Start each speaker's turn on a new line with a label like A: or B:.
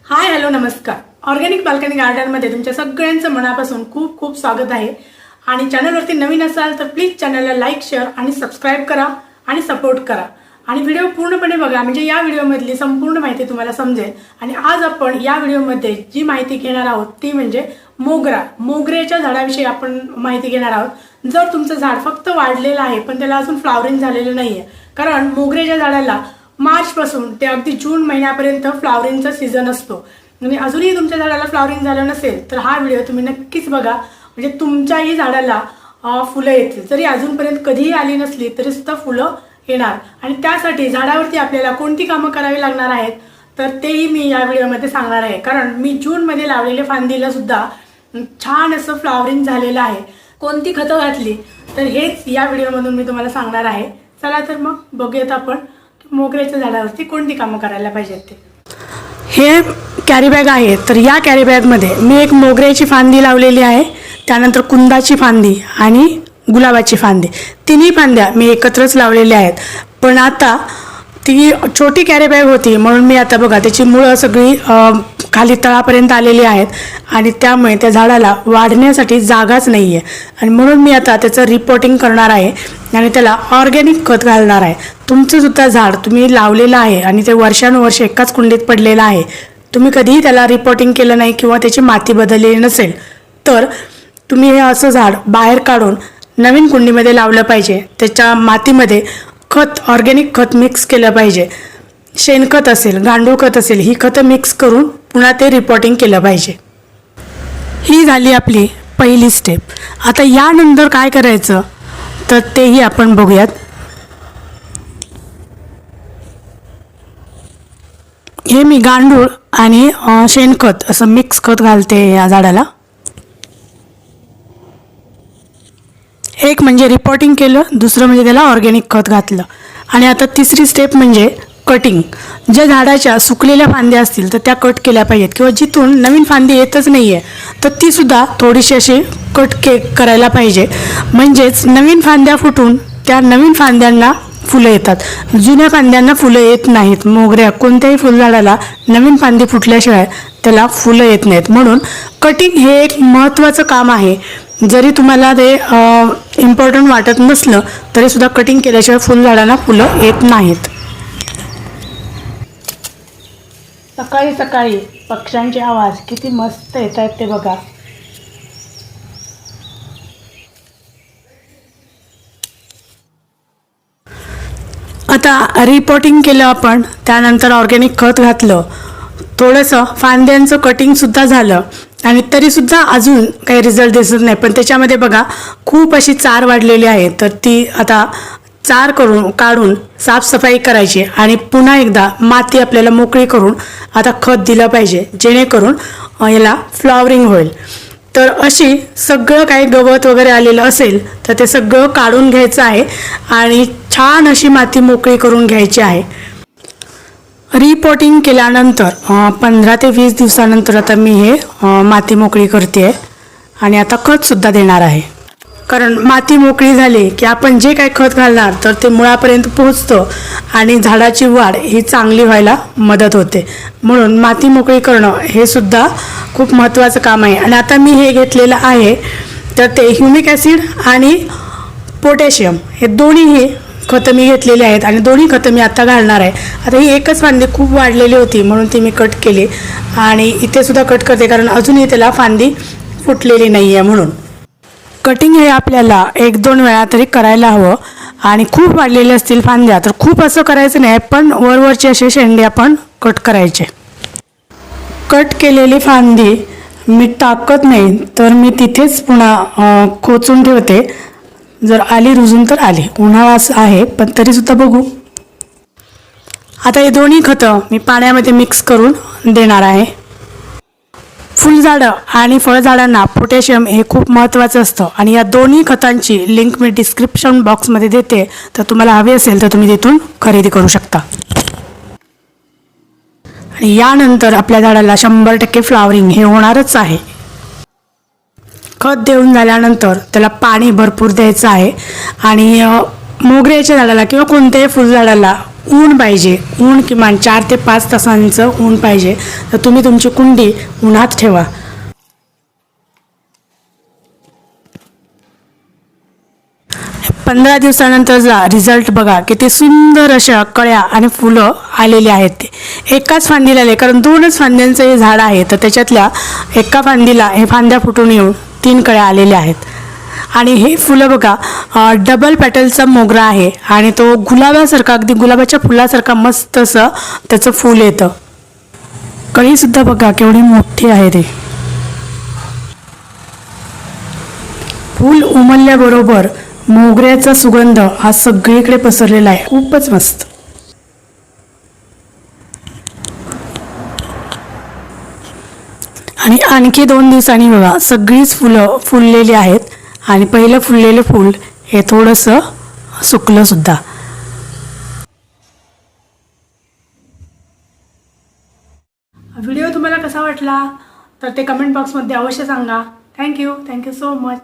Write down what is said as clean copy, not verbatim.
A: Hi hello नमस्कार. Organic balcony गार्डनमध्ये तुमच्या सगळ्यांचं मनापासून खूप खूप स्वागत आहे. आणि चॅनलवरती नवीन असाल तर प्लीज चॅनलला लाईक शेअर आणि सबस्क्राईब करा आणि सपोर्ट करा आणि व्हिडिओ पूर्णपणे बघा, म्हणजे या व्हिडिओमधली संपूर्ण माहिती तुम्हाला समजेल. आणि आज आपण या व्हिडिओमध्ये जी माहिती घेणार आहोत ती म्हणजे मोगऱ्याच्या झाडाविषयी आपण माहिती घेणार आहोत. जर तुमचं झाड फक्त वाढलेलं आहे पण त्याला अजून फ्लावरिंग झालेलं नाहीये, कारण मोगऱ्याच्या झाडाला मार्च पासून ते अगदी जून महिन्यापर्यंत फ्लावरिंगचा सीझन असतो. आणि अजूनही तुमच्या झाडाला फ्लावरिंग झालं नसेल तर हा व्हिडिओ तुम्ही नक्कीच बघा, म्हणजे तुमच्याही झाडाला फुलं येतील. जरी अजूनपर्यंत कधीही आली नसली तरी सुद्धा फुलं येणार. आणि त्यासाठी झाडावरती आपल्याला कोणती कामं करावी लागणार आहेत तर तेही मी या व्हिडिओमध्ये सांगणार आहे. कारण मी जूनमध्ये लावलेले फांदीला सुद्धा छान असं फ्लावरिंग झालेलं आहे. कोणती खतं घातली तर हेच या व्हिडिओमधून मी तुम्हाला सांगणार आहे. चला तर मग बघूयात आपण मोगऱ्याच्या झाडावरती कोणती कामं करायला पाहिजेत ते. हे कॅरी बॅग आहे, तर या कॅरी बॅगमध्ये मी एक मोगऱ्याची फांदी लावलेली आहे, त्यानंतर कुंदाची फांदी आणि गुलाबाची फांदी, तिन्ही फांद्या मी एकत्रच लावलेल्या आहेत. पण आता ती छोटी कॅरी बॅग होती म्हणून मी आता बघा त्याची मुळं सगळी खाली तळापर्यंत आलेली आहेत आणि त्यामुळे त्या झाडाला वाढण्यासाठी जागाच नाही आहे. आणि म्हणून मी आता त्याचं रिपोर्टिंग करणार आहे आणि त्याला ऑर्गॅनिक खत घालणार आहे. तुमचं सुद्धा झाड तुम्ही लावलेलं आहे आणि ते वर्षानुवर्ष एकाच कुंडीत पडलेलं आहे, तुम्ही कधीही त्याला रिपोर्टिंग केलं नाही किंवा त्याची माती बदललेली नसेल तर तुम्ही हे असं झाड बाहेर काढून नवीन कुंडीमध्ये लावलं पाहिजे. त्याच्या मातीमध्ये खत, ऑर्गॅनिक खत मिक्स केलं पाहिजे. शेणखत असेल, गांडूळ खत असेल, ही खतं मिक्स करून पुन्हा ते रिपोर्टिंग केलं पाहिजे. ही झाली आपली पहिली स्टेप. आता यानंतर काय करायचं तर तेही आपण बघूयात. हे मी गांडूळ आणि शेणखत असं मिक्स खत घालते या झाडाला. एक म्हणजे रिपोर्टिंग केलं, दुसरं म्हणजे त्याला ऑर्गॅनिक खत घातलं. आणि आता तिसरी स्टेप म्हणजे कटिंग. ज्या झाडाच्या सुकलेल्या फांद्या असतील तर त्या कट केल्या पाहिजेत, किंवा जिथून नवीन फांदी येतच नाही आहे तर तीसुद्धा थोडीशी अशी करायला पाहिजे. म्हणजेच नवीन फांद्या फुटून त्या नवीन फांद्यांना फुलं येतात, जुन्या फांद्यांना फुलं येत नाहीत. मोगऱ्या कोणत्याही फुलझाडाला नवीन फांदी फुटल्याशिवाय त्याला फुलं येत नाहीत. म्हणून कटिंग हे एक महत्त्वाचं काम आहे. जरी तुम्हाला ते इम्पॉर्टंट वाटत नसलं तरी सुद्धा कटिंग केल्याशिवाय फुलझाडांना फुलं येत नाहीत. सकाळी सकाळी पक्ष्यांचे आवाज किती मस्त येत आहेत ते बघा. आता रिपोर्टिंग केलं आपण, त्यानंतर ऑर्गॅनिक खत घातलं, थोडंसं फांद्यांचं कटिंगसुद्धा झालं आणि तरीसुद्धा अजून काही रिझल्ट दिसत नाही. पण त्याच्यामध्ये बघा खूप अशी चार वाढलेली आहे, तर ती आता चार काढून साफसफाई करायची आणि पुन्हा एकदा माती आपल्याला मोकळी करून आता खत दिलं पाहिजे, जेणेकरून याला फ्लॉवरिंग होईल. तर अशी सगळं काही गवत वगैरे आलेलं असेल तर ते सगळं काढून घ्यायचं आहे आणि छान अशी माती मोकळी करून घ्यायची आहे. रिपोर्टिंग केल्यानंतर 15 ते 20 दिवसानंतर आता मी हे माती मोकळी करते आणि आता खतसुद्धा देणार आहे. कारण माती मोकळी झाली की आपण जे काही खत घालणार तर ते मुळापर्यंत पोहोचतं आणि झाडाची वाढ ही चांगली व्हायला मदत होते. म्हणून माती मोकळी करणं हे सुद्धा खूप महत्त्वाचं काम आहे. आणि आता मी हे घेतलेलं आहे तर ते ह्युमिक ॲसिड आणि पोटॅशियम हे दोन्हीही खतं मी घेतलेली आहेत आणि दोन्ही खतं मी आता घालणार आहे. आता ही एकच फांदी खूप वाढलेली होती म्हणून ती मी कट केली आणि इथे सुद्धा कट करते, कारण अजूनही त्याला फांदी फुटलेली नाही आहे. म्हणून कटिंग हे आपल्याला 1-2 वेळा तरी करायला हवं. आणि खूप वाढलेले असतील फांद्या तर खूप असं करायचं नाही, पण वरवरचे असे शेंडे आपण कट करायचे. कट केलेली फांदी मी टाकत नाही तर मी तिथेच पुन्हा खोचून ठेवते. जर आली रुजून तर आली, उन्हाळा आहे पण तरीसुद्धा बघू. आता हे दोन्ही खतं मी पाण्यामध्ये मिक्स करून देणार आहे. फुलझाडं आणि फळझाडांना पोटॅशियम हे खूप महत्त्वाचं असतं आणि या दोन्ही खतांची लिंक मी डिस्क्रिप्शन बॉक्समध्ये देते, तर तुम्हाला हवी असेल तर तुम्ही तिथून खरेदी करू शकता. आणि यानंतर आपल्या झाडाला 100% फ्लावरिंग हे होणारच आहे. खत देऊन झाल्यानंतर त्याला पाणी भरपूर द्यायचं आहे. आणि मोगऱ्याच्या झाडाला किंवा कोणत्याही फुलझाडाला ऊन पाहिजे, ऊन किमान 4 ते 5 तासांचं ऊन पाहिजे. तर तुम्ही तुमची कुंडी उन्हात ठेवा. पंधरा दिवसानंतरचा रिझल्ट बघा, किती सुंदर अशा कळ्या आणि फुलं आलेली आहेत. ते एकाच फांदीला आले, कारण 2च फांद्यांचं हे झाड आहे. तर त्याच्यातल्या एका फांदीला हे फांद्या फुटून येऊन 3 कळ्या आलेल्या आहेत. आणि हे फुलं बघा, डबल पेटलचा मोगरा आहे आणि तो गुलाबासारखा, अगदी गुलाबाच्या फुलासारखा मस्त असं त्याचं फूल येतं. कळीसुद्धा बघा केवढी मोठी आहे. ते फूल उमलल्याबरोबर मोगऱ्याचा सुगंध हा सगळीकडे पसरलेला आहे. खूपच मस्त. आणि आणखी 2 दिवसांनी बघा सगळीच फुलं फुललेली आहेत. आणि पहिलं फुललेलं फूल हे थोडंसं सुकलं सुद्धा. व्हिडिओ तुम्हाला कसा वाटला तर ते कमेंट बॉक्समध्ये अवश्य सांगा. Thank you so much.